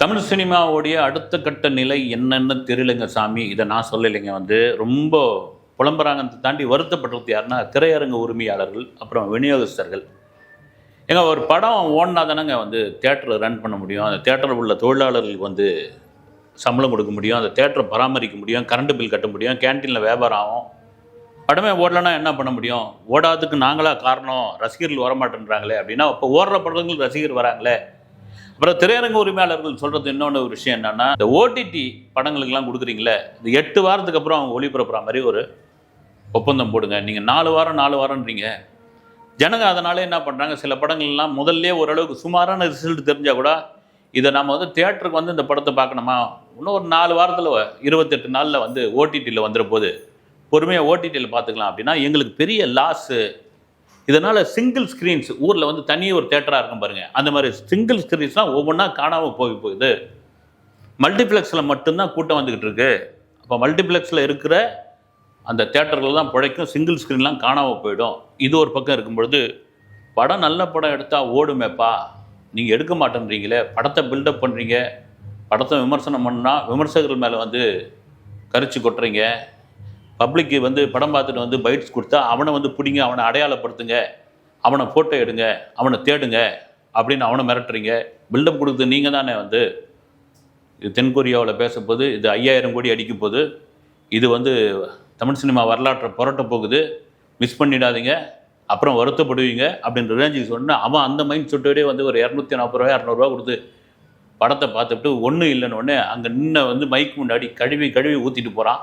தமிழ் சினிமாவுடைய அடுத்த கட்ட நிலை என்னன்னு தெரியலைங்க சாமி. இதை நான் சொல்லலைங்க. ரொம்ப புலம்புறாங்கன்னு தாண்டி வருத்தப்படுறது யாருன்னா, திரையரங்க உரிமையாளர்கள், அப்புறம் விநியோகஸ்தர்கள். ஏங்க ஒரு படம் ஓடுனா தானங்க தியேட்டரை ரன் பண்ண முடியும். அந்த தியேட்டரில் உள்ள தொழிலாளர்களுக்கு சம்பளம் கொடுக்க முடியும். அந்த தியேட்டரை பராமரிக்க முடியும். கரண்ட் பில் கட்ட முடியும். கேன்டீனில் வியாபாரம் ஆகும். படமே ஓடலைன்னா என்ன பண்ண முடியும்? ஓடாததுக்கு நாங்களா காரணம், ரசிகர்கள் வரமாட்டேன்றாங்களே அப்படின்னா, இப்போ ஓடுற படங்களுக்கு ரசிகர் வராங்களே. அப்புறம் திரையரங்க உரிமையாளர்கள் சொல்கிறது இன்னொன்று ஒரு விஷயம் என்னென்னா, இந்த ஓடிடி படங்களுக்கெல்லாம் கொடுக்குறீங்களே, இந்த 8 வாரத்துக்கு அப்புறம் அவங்க ஒளிபரப்புற மாதிரி ஒரு ஒப்பந்தம் போடுங்க. நீங்கள் 4 வாரம்ன்றீங்க. ஜனங்க அதனாலே என்ன பண்ணுறாங்க, சில படங்கள்லாம் முதல்ல ஓரளவுக்கு சுமாரான ரிசல்ட் தெரிஞ்சால் கூட, இதை நம்ம தியேட்டருக்கு இந்த படத்தை பார்க்கணுமா, இன்னும் ஒரு 4 வாரத்தில் 28 நாளில் ஓடிடியில் வந்துட போது பொறுமையாக ஓடிடியில் பார்த்துக்கலாம் அப்படின்னா எங்களுக்கு பெரிய லாஸு. இதனால் சிங்கிள் ஸ்க்ரீன்ஸ் ஊரில் தனியாக ஒரு தேட்டராக இருக்கும் பாருங்கள், அந்த மாதிரி சிங்கிள் ஸ்க்ரீன்ஸ்லாம் ஒவ்வொன்றா காணாமல் போகுது. மல்டிப்ளெக்ஸில் மட்டும்தான் கூட்டம் வந்துக்கிட்டு இருக்கு. அப்போ மல்டிப்ளெக்ஸில் இருக்கிற அந்த தேட்டர்கள் தான் பிழைக்கும், சிங்கிள் ஸ்க்ரீன்லாம் காணாமல் போயிடும். இது ஒரு பக்கம் இருக்கும் பொழுது, படம் நல்ல படம் எடுத்தால் ஓடுமேப்பா, நீங்கள் எடுக்க மாட்டேன்றீங்களே, படத்தை பில்டப் பண்ணுறீங்க, படத்தை விமர்சனம் பண்ணால் விமர்சகர்கள் மேலே கரிச்சு கொட்டுறீங்க, பப்ளிக்கு படம் பார்த்துட்டு பைட்ஸ் கொடுத்தா அவனை பிடிங்க, அவனை அடையாளப்படுத்துங்க, அவனை ஃபோட்டோ எடுங்க, அவனை தேடுங்க அப்படின்னு அவனை மிரட்டுறீங்க. பில்டப் கொடுக்குறது நீங்கள் தானே. இது தென்கொரியாவில் பேசப்போது, இது 5000 கோடி அடிக்கும் போது, இது தமிழ் சினிமா வரலாற்றை புரட்ட போகுது, மிஸ் பண்ணிடாதீங்க, அப்புறம் வருத்தப்படுவீங்க அப்படின்ற ரேஞ்சுக்கு சொன்னால், அவன் அந்த மைண்ட் செட்டோடே ஒரு 240 ரூபா 200 ரூபா கொடுத்து படத்தை பார்த்துட்டு ஒன்றும் இல்லைன்னு அங்கே நின்று மைக்கு முன்னாடி கழுவி ஊற்றிட்டு போகிறான்.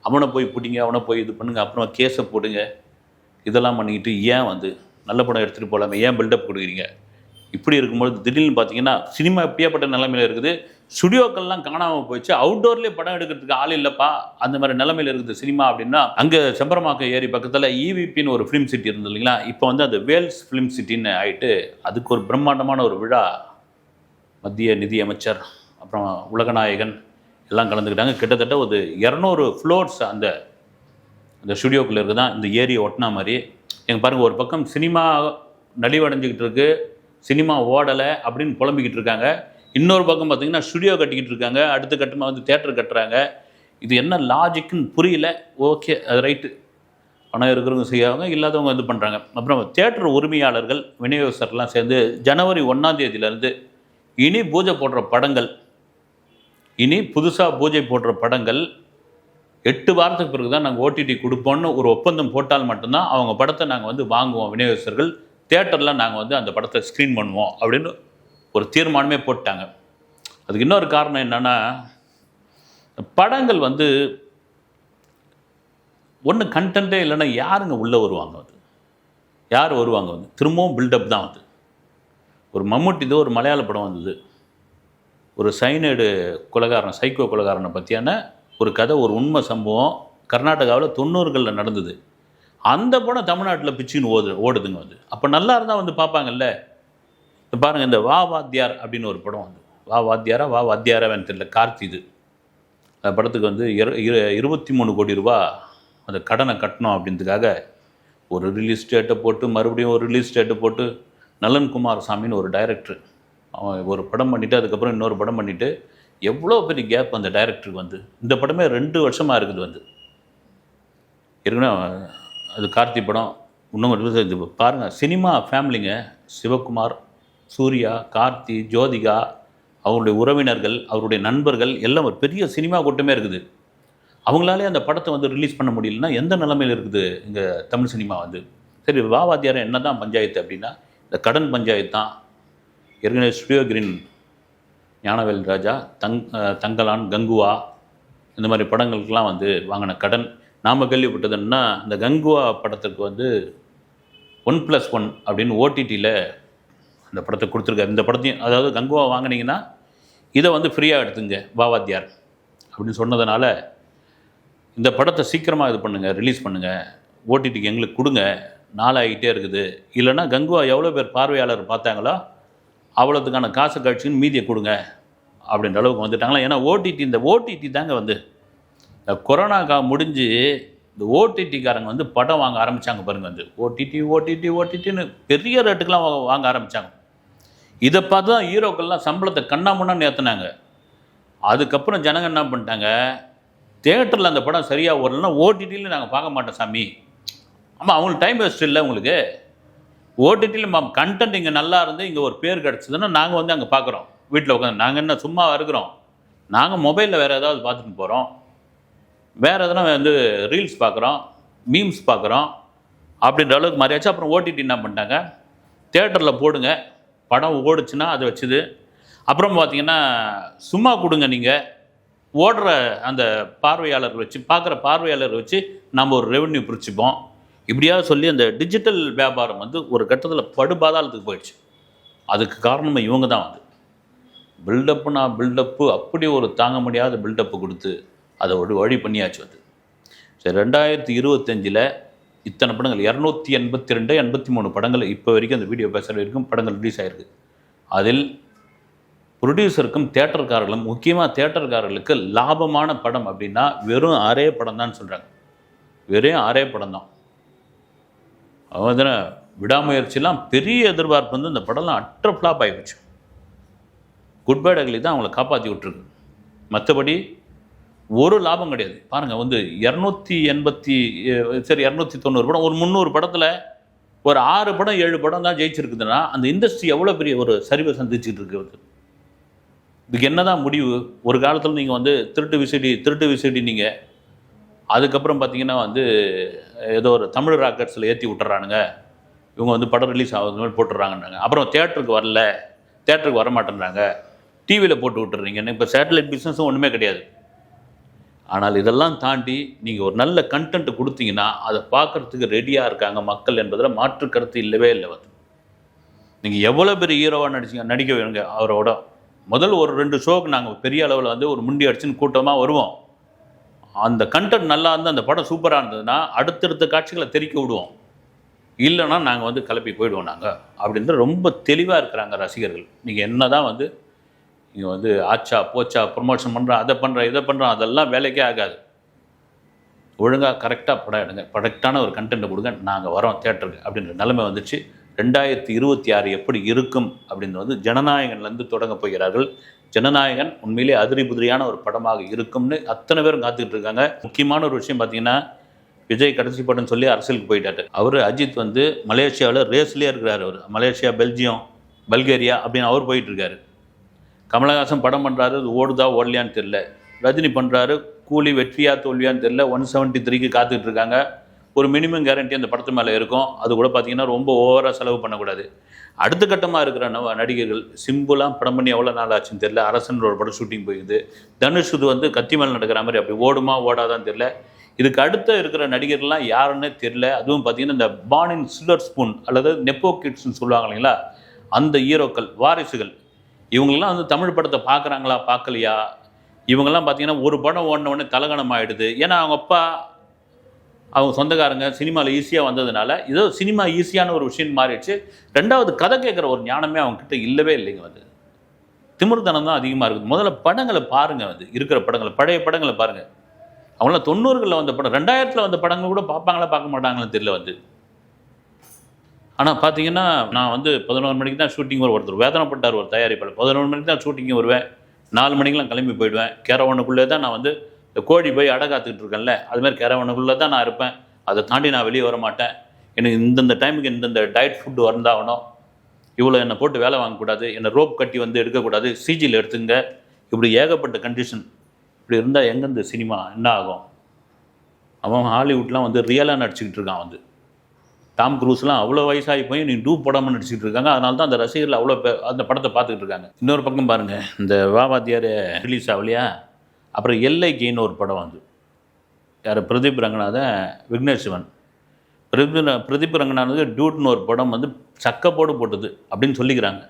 அவனை போய் பிடிங்க, அவனை போய் இது பண்ணுங்க, அப்புறம் கேஸை போடுங்க. இதெல்லாம் பண்ணிக்கிட்டு ஏன் நல்ல படம் எடுத்துகிட்டு போகலாமே, ஏன் பில்டப் கொடுக்குறீங்க? இப்படி இருக்கும்போது திடீர்னு பார்த்தீங்கன்னா சினிமா எப்படியாப்பட்ட நிலைமையில் இருக்குது. ஸ்டுடியோக்கள்லாம் காணாமல் போயிடுச்சு. அவுட்டோர்லேயே படம் எடுக்கிறதுக்கு ஆள் இல்லைப்பா, அந்த மாதிரி நிலைமையில் இருக்குது சினிமா அப்படின்னா. அங்கே செம்பரமாக்கம் ஏரி பக்கத்தில் இவிபின்னு ஒரு ஃபிலிம் சிட்டி இருந்தது இல்லைங்களா, இப்போ அது வேல்ஸ் ஃபிலிம் சிட்டின்னு ஆகிட்டு, அதுக்கு ஒரு பிரம்மாண்டமான ஒரு விழா மத்திய நிதி அமைச்சர், அப்புறம் உலகநாயகன் எல்லாம் கலந்துக்கிட்டாங்க. கிட்டத்தட்ட ஒரு 200 ஃப்ளோர்ஸ் அந்த ஸ்டுடியோக்குள்ளே இருக்குது தான் இந்த ஏரியை ஒட்டினா மாதிரி. எங்கள் பாருங்கள், ஒரு பக்கம் சினிமா நலிவடைஞ்சிக்கிட்டு இருக்குது, சினிமா ஓடலை அப்படின்னு புலம்பிக்கிட்டு இருக்காங்க. இன்னொரு பக்கம் பார்த்திங்கன்னா ஸ்டுடியோ கட்டிக்கிட்டு இருக்காங்க, அடுத்த கட்டமாக தேட்டர் கட்டுறாங்க. இது என்ன லாஜிக்குன்னு புரியல. ஓகே, அது ரைட்டு, பணம் இருக்கிறவங்க செய்யாங்க, இல்லாதவங்க இது பண்ணுறாங்க. அப்புறம் தேட்டர் உரிமையாளர்கள் விநியோகஸ்தர்லாம் சேர்ந்து ஜனவரி 1ஆம் தேதியிலேருந்து இனி பூஜை போடுற படங்கள், இனி புதுசாக பூஜை போடுற படங்கள் 8 வாரத்துக்கு பிறகு தான் நாங்கள் ஓடிடி கொடுப்போம்னு ஒரு ஒப்பந்தம் போட்டால் மட்டும்தான் அவங்க படத்தை நாங்கள் வாங்குவோம். விநியோகஸ்தர்கள் தேட்டரில் நாங்கள் அந்த படத்தை ஸ்க்ரீன் பண்ணுவோம் அப்படின்னு ஒரு தீர்மானமே போட்டாங்க. அதுக்கு இன்னொரு காரணம் என்னென்னா, படங்கள் ஒன்று கண்டென்ட்டே இல்லைன்னா யாருங்க உள்ளே வருவாங்க? யார் வருவாங்க? திரும்பவும் பில்டப் தான். ஒரு மம்முட்டி ஒரு மலையாள படம் வந்தது, ஒரு சைனைடு கொலைகாரன், சைக்கோ கொலைகாரனை பற்றியான ஒரு கதை, ஒரு உண்மை சம்பவம் கர்நாடகாவில் 90களில் நடந்தது. அந்த படம் தமிழ்நாட்டில் பிச்சுன்னு ஓடுதுங்க. அப்போ நல்லா இருந்தால் பார்ப்பாங்கல்ல. பாருங்கள், இந்த வா வாத்தியார் அப்படின்னு ஒரு படம் வா வாத்தியாரான்னு தெரியல, கார்த்தி. இது அந்த படத்துக்கு 23 கோடி ரூபா அந்த கடனை கட்டணும் அப்படின்றதுக்காக ஒரு ரிலீஸ் டேட்டை போட்டு, மறுபடியும் ஒரு ரிலீஸ் டேட்டை போட்டு, நலன் குமார் சாமின்னு ஒரு டைரக்டர், அவன் ஒரு படம் பண்ணிவிட்டு அதுக்கப்புறம் இன்னொரு படம் பண்ணிவிட்டு, எவ்வளோ பெரிய கேப் அந்த டைரக்டருக்கு. இந்த படமே 2 வருஷமாக இருக்குது. ஏற்கனவே அது கார்த்தி படம். இன்னும் இது பாருங்கள், சினிமா ஃபேமிலிங்க, சிவகுமார், சூர்யா, கார்த்தி, ஜோதிகா, அவருடைய உறவினர்கள், அவருடைய நண்பர்கள் எல்லாம் ஒரு பெரிய சினிமா கூட்டமே இருக்குது. அவங்களாலே அந்த படத்தை ரிலீஸ் பண்ண முடியலன்னா எந்த நிலைமையில் இருக்குது இங்கே தமிழ் சினிமா? சரி, வா வாத்தியார் என்ன தான் பஞ்சாயத்து அப்படின்னா, இந்த கடன் பஞ்சாயத்து தான். ஏற்கனவே ஸ்டுடியோ கிரீன், ஞானவேல் ராஜா, தங்கலான், கங்குவா, இந்த மாதிரி படங்களுக்கெல்லாம் வாங்கின கடன். நாம் கேள்விப்பட்டதுன்னா, இந்த கங்குவா படத்துக்கு 1+1 அப்படின்னு ஓடிடியில் அந்த படத்தை கொடுத்துருக்காரு. இந்த படத்தையும், அதாவது கங்குவா வாங்கினீங்கன்னா இதை ஃப்ரீயாக எடுத்துங்க வாவாத்தியார் அப்படின்னு சொன்னதுனால, இந்த படத்தை சீக்கிரமாக இது பண்ணுங்கள், ரிலீஸ் பண்ணுங்கள், ஓடிடிக்கு எங்களுக்கு கொடுங்க, நாளாகிட்டே இருக்குது, இல்லைன்னா கங்குவா எவ்வளோ பேர் பார்வையாளர் பார்த்தாங்களோ அவ்வளோத்துக்கான காசு கழிச்சுன்னு மீதியை கொடுங்க அப்படின்ற அளவுக்கு வந்துட்டாங்களா. ஏன்னா இந்த ஓடிடி தாங்க இந்த கொரோனா முடிஞ்சு இந்த ஓடிடிக்காரங்க படம் வாங்க ஆரம்பித்தாங்க பாருங்கள். ஓடிடின்னு பெரிய ரேட்டுக்கெலாம் வாங்க ஆரம்பித்தாங்க. இதை பார்த்து தான் ஹீரோக்கள்லாம் சம்பளத்தை கண்ணாமுன்னான்னு ஏற்றுனாங்க. அதுக்கப்புறம் ஜனங்க என்ன பண்ணிட்டாங்க, தியேட்டரில் அந்த படம் சரியாக வரலன்னா ஓடிடியில் நாங்கள் பார்க்க மாட்டோம் சாமி. ஆமாம், அவங்களுக்கு டைம் வேஸ்ட் இல்லை உங்களுக்கு. ஓடிடியில் கண்டென்ட் இங்கே நல்லா இருந்து இங்கே ஒரு பேர் கிடச்சிதுன்னா நாங்கள் வந்து அங்கே பார்க்குறோம் வீட்டில் உட்காந்து. நாங்கள் என்ன சும்மா இருக்கிறோம், நாங்கள் மொபைலில் வேறு ஏதாவது பார்த்துட்டு போகிறோம், வேறு எதனா வந்து ரீல்ஸ் பார்க்குறோம், மீம்ஸ் பார்க்குறோம் அப்படின்ற அளவுக்கு மாறியாச்சு. அப்புறம் ஓடிடி என்ன பண்ணிட்டாங்க, தியேட்டரில் போடுங்க, படம் ஓடுச்சுன்னா அதை வச்சுது. அப்புறம் பார்த்தீங்கன்னா சும்மா கொடுங்க, நீங்கள் ஓடுற அந்த பார்வையாளர் வச்சு பார்க்குற பார்வையாளர் வச்சு நம்ம ஒரு ரெவென்யூ பிரிச்சுப்போம். இப்படியாவது சொல்லி அந்த டிஜிட்டல் வியாபாரம் வந்து ஒரு கட்டத்தில் படுபாதாளத்துக்கு போயிடுச்சு. அதுக்கு காரணமாக இவங்க தான் வந்து பில்டப்பு அப்படி ஒரு தாங்க முடியாத பில்டப்பு கொடுத்து அதை ஒரு வழி பண்ணியாச்சு வந்து. சரி, 2025 இத்தனை படங்கள் 282 83 படங்கள் இப்போ வரைக்கும் அந்த வீடியோ பேசுகிற வரைக்கும் படங்கள் ரிலீஸ் ஆகிருக்கு. அதில் ப்ரொடியூசருக்கும் தேட்டர்காரர்களும், முக்கியமாக தேட்டர்காரர்களுக்கு லாபமான படம் அப்படின்னா வெறும் 6 படம் தான் சொல்கிறாங்க. வெறும் 6 படம் தான். அவங்க விடாமுயற்சிலாம் பெரிய எதிர்பார்ப்பு வந்து இந்த படம்லாம் அற்ற ஃப்ளாப் ஆகிடுச்சு. குட் பை அக்லி தான் அவங்கள காப்பாற்றி விட்டுருக்கு. மற்றபடி ஒரு லாபம் கிடையாது. பாருங்கள் வந்து 290 படம், ஒரு 300 படத்தில் ஒரு 6 படம் 7 படம் தான் ஜெயிச்சிருக்குதுன்னா அந்த இண்டஸ்ட்ரி எவ்வளோ பெரிய ஒரு சரிவை சந்திச்சுட்டு இருக்குது. இதுக்கு என்ன தான் முடிவு? ஒரு காலத்தில் நீங்கள் வந்து திருட்டு விசிடி நீங்கள் அதுக்கப்புறம் பார்த்தீங்கன்னா வந்து ஏதோ ஒரு தமிழ் ராக்கெட்ஸில் ஏற்றி விட்டுறானுங்க, இவங்க வந்து படம் ரிலீஸ் ஆகுது மாதிரி போட்டுடுறாங்கன்றாங்க. அப்புறம் தேட்டருக்கு வர மாட்டேன்றாங்க, டிவியில் போட்டு விட்டுறீங்கன்னு. இப்போ சேட்டலைட் பிஸ்னஸும் ஒன்றுமே கிடையாது. ஆனால் இதெல்லாம் தாண்டி நீங்கள் ஒரு நல்ல கண்டென்ட் கொடுத்தீங்கன்னா அதை பார்க்குறதுக்கு ரெடியாக இருக்காங்க மக்கள் என்பதில் மாற்று கருத்து இல்லவே இல்லை. வந்து நீங்கள் எவ்வளோ பெரிய ஹீரோவாக நடிக்க வேணுங்க. அவரோட முதல் ஒரு 2 ஷோக்கு நாங்கள் பெரிய அளவில் வந்து ஒரு முண்டி அடிச்சுன்னு கூட்டமாக வருவோம். அந்த கண்டென்ட் நல்லா இருந்து அந்த படம் சூப்பராக இருந்ததுன்னா அடுத்தடுத்த காட்சிகளை தெரிக்க விடுவோம். இல்லைன்னா நாங்கள் வந்து கிளப்பி போயிடுவோம் நாங்கள் அப்படின்ற ரொம்ப தெளிவாக இருக்கிறாங்க ரசிகர்கள். நீங்கள் என்ன தான் வந்து நீங்கள் வந்து ஆச்சா போச்சா ப்ரொமோஷன் பண்ணுறோம், அதை பண்ணுறோம், இதை பண்ணுறோம், அதெல்லாம் வேலைக்கே ஆகாது. ஒழுங்காக கரெக்டாக படம் எடுங்க, கரெக்டான ஒரு கண்டென்ட்டை கொடுங்க, நாங்கள் வரோம் தேட்டருக்கு அப்படின்ற நிலைமை வந்துச்சு. 2026 எப்படி இருக்கும் அப்படின்னு வந்து ஜனநாயகன்லேருந்து தொடங்க போகிறார்கள். ஜனநாயகன் உண்மையிலே அதிரி புதிரியான ஒரு படமாக இருக்கும்னு அத்தனை பேரும் காத்துக்கிட்டு இருக்காங்க. முக்கியமான ஒரு விஷயம் பார்த்தீங்கன்னா, விஜய் கடைசி படம்னு சொல்லி அரசியலுக்கு போயிட்டாரு. அவர் அஜித் வந்து மலேசியாவில் ரேஸ்லேயே இருக்கிறார். அவர் மலேசியா, பெல்ஜியம், பல்கேரியா அப்படின்னு அவர் போயிட்டுருக்காரு. கமலஹாசன் படம் பண்ணுறாரு, அது ஓடுதா ஓடலையான்னு தெரில. ரஜினி பண்ணுறாரு, கூலி வெற்றியா தோல்வியான்னு தெரில. 173க்கு காத்துக்கிட்டு இருக்காங்க. ஒரு மினிமம் கேரண்டி அந்த படத்து மேலே இருக்கும். அது கூட பார்த்தீங்கன்னா ரொம்ப ஓவராக செலவு பண்ணக்கூடாது. அடுத்த கட்டமாக இருக்கிற நடிகர்கள் சிம்பிளாக படம் பண்ணி எவ்வளோ நாள் ஆச்சுன்னு தெரில. அரசன் ஒரு படம் ஷூட்டிங் போயிடுது. தனுஷ் இது வந்து கத்தி மேலே நடக்கிற மாதிரி அப்படி ஓடுமா ஓடாதான்னு தெரில. இதுக்கு அடுத்த இருக்கிற நடிகர்கள்லாம் யாருன்னே தெரில. அதுவும் பார்த்தீங்கன்னா இந்த பார்ன் சில்வர் ஸ்பூன் அல்லது நெப்போ கிட்ஸ்ன்னு சொல்லுவாங்க இல்லைங்களா, அந்த ஹீரோக்கள் வாரிசுகள் இவங்கெல்லாம் வந்து தமிழ் படத்தை பார்க்குறாங்களா பார்க்கலையா? இவங்கெல்லாம் பார்த்தீங்கன்னா ஒரு படம் ஓடினவுடனே தலகணம் ஆகிடுது. ஏன்னா அவங்க அப்பா அவங்க சொந்தக்காரங்க சினிமாவில் ஈஸியாக வந்ததுனால ஏதோ சினிமா ஈஸியான ஒரு விஷயம் மாறிடுச்சு. 2வது கதை கேட்குற ஒரு ஞானமே அவங்கக்கிட்ட இல்லவே இல்லைங்க. வந்து திமிர்தனம் தான் அதிகமாக இருக்குது. முதல்ல படங்களை பாருங்கள், வந்து இருக்கிற படங்களை, பழைய படங்களை பாருங்கள். அவங்களாம் 90களில் வந்த படம், 2000ல் வந்த படங்கள் கூட பார்ப்பாங்களா பார்க்க மாட்டாங்களான்னு தெரியல. வந்து ஆனால் பார்த்தீங்கன்னா நான் வந்து 11 மணிக்கு தான் ஷூட்டிங் ஒருத்தர் வேதனைப்பட்டார், ஒரு தயாரிப்பாளர். 11 மணிக்கு தான் ஷூட்டிங் வருவேன், 4 மணிக்கெலாம் கிளம்பி போயிடுவேன். கேரவனுக்குள்ளே தான் நான் வந்து இந்த கோழி போய் அடை காத்துக்கிட்டு இருக்கேன்ல, அதுமாதிரி கேரவனுக்குள்ளே தான் நான் இருப்பேன். அதை தாண்டி நான் வெளியே வர மாட்டேன். எனக்கு இந்தந்த டைமுக்கு இந்தந்த டயட் ஃபுட்டு வந்தாகணும், இவ்வளோ என்னை போட்டு வேலை வாங்கக்கூடாது, என்னை ரோப் கட்டி வந்து எடுக்கக்கூடாது, சிஜியில் எடுத்துங்க, இப்படி ஏகப்பட்ட கண்டிஷன். இப்படி இருந்தால் எங்கேருந்து சினிமா என்ன ஆகும்? அவன் ஹாலிவுட்லாம் வந்து ரியலாக நடிச்சுக்கிட்டு இருக்கான். வந்து டாம் க்ரூஸ்லாம் அவ்வளோ வயசாகி போய் நீ டூ படமாக நடிச்சிட்டு இருக்காங்க. அதனால தான் அந்த ரசிகர்கள் அவ்வளோ அந்த படத்தை பார்த்துக்கிட்டு இருக்காங்க. இன்னொரு பக்கம் பாருங்கள், இந்த வாத்தியார் ரிலீஸ் ஆகலையா, அப்புறம் எல்லைக்கின்னு ஒரு படம் வந்து யார் பிரதீப் ரங்கநாதன், விக்னேஷ் சிவன். பிரதீப் ரங்கநாதன் டியூட்னு ஒரு படம் வந்து சக்கப்போடு போட்டது அப்படின்னு சொல்லிக்கிறாங்க.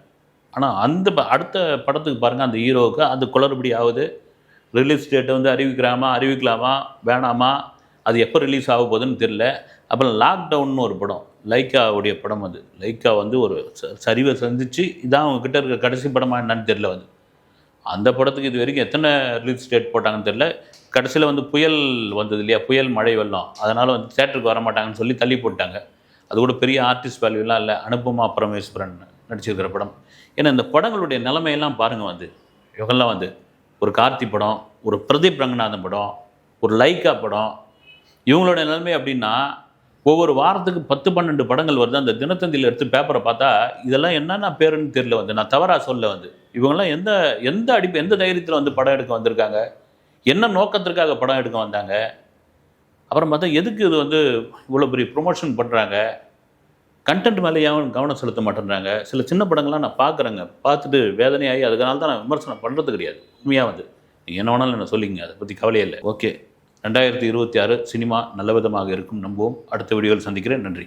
ஆனால் அந்த அடுத்த படத்துக்கு பாருங்கள், அந்த ஹீரோவுக்கு அது குளறுபடி ஆகுது. ரிலீஸ் டேட்டை வந்து அறிவிக்கலாமா வேணாமா, அது எப்போ ரிலீஸ் ஆக போகுதுன்னு தெரில. அப்புறம் லாக்டவுன்னு ஒரு படம், லைக்காவுடைய படம். அது லைக்கா வந்து ஒரு சரிவை சந்திச்சு இதான் அவங்கக்கிட்ட இருக்க கடைசி படமாக என்னன்னு தெரில. வந்து அந்த படத்துக்கு இது வரைக்கும் எத்தனை ரிலீஸ் டேட் போட்டாங்கன்னு தெரில. கடைசியில் வந்து புயல் வந்தது இல்லையா, புயல் மழை வெள்ளம், அதனால் வந்து தேட்டருக்கு வர மாட்டாங்கன்னு சொல்லி தள்ளி போட்டாங்க. அது கூட பெரிய ஆர்டிஸ்ட் வேல்யூலாம் இல்லை. அனுபமா பரமேஸ்வரன் நடிச்சிருக்கிற படம். ஏன்னா இந்த படங்களுடைய நிலைமையெல்லாம் பாருங்கள் வந்து இவங்கெல்லாம் வந்து ஒரு கார்த்தி படம், ஒரு பிரதீப் ரங்கநாதன் படம், ஒரு லைக்கா படம், இவங்களோட நிலைமை அப்படின்னா ஒவ்வொரு வாரத்துக்கு 10-12 படங்கள் வருது. அந்த தினத்தந்தியில் எடுத்து பேப்பரை பார்த்தா இதெல்லாம் என்னென்ன பேருன்னு தெரியல வந்து. நான் தவறாக சொல்ல வந்து இவங்கெல்லாம் எந்த எந்த எந்த தைரியத்தில் வந்து படம் எடுக்க வந்திருக்காங்க, என்ன நோக்கத்திற்காக படம் எடுக்க வந்தாங்க, அப்புறம் பார்த்தா எதுக்கு இது வந்து இவ்வளோ பெரிய ப்ரொமோஷன் பண்ணுறாங்க, கண்டென்ட் மேலே ஏன் கவனம் செலுத்த மாட்டேன்றாங்க. சில சின்ன படங்கள்லாம் நான் பார்க்குறேங்க, பார்த்துட்டு வேதனையாகி அதனால தான் நான் விமர்சனம் பண்ணுறது கிடையாது. உண்மையாக வந்து நீங்கள் என்ன வேணாலும் என்ன சொல்லிங்க, அதை பற்றி கவலையே இல்லை. ஓகே, 2026 சினிமா நல்ல விதமாக இருக்கும் நம்புவோம். அடுத்த வீடியோவில் சந்திக்கிறேன். நன்றி.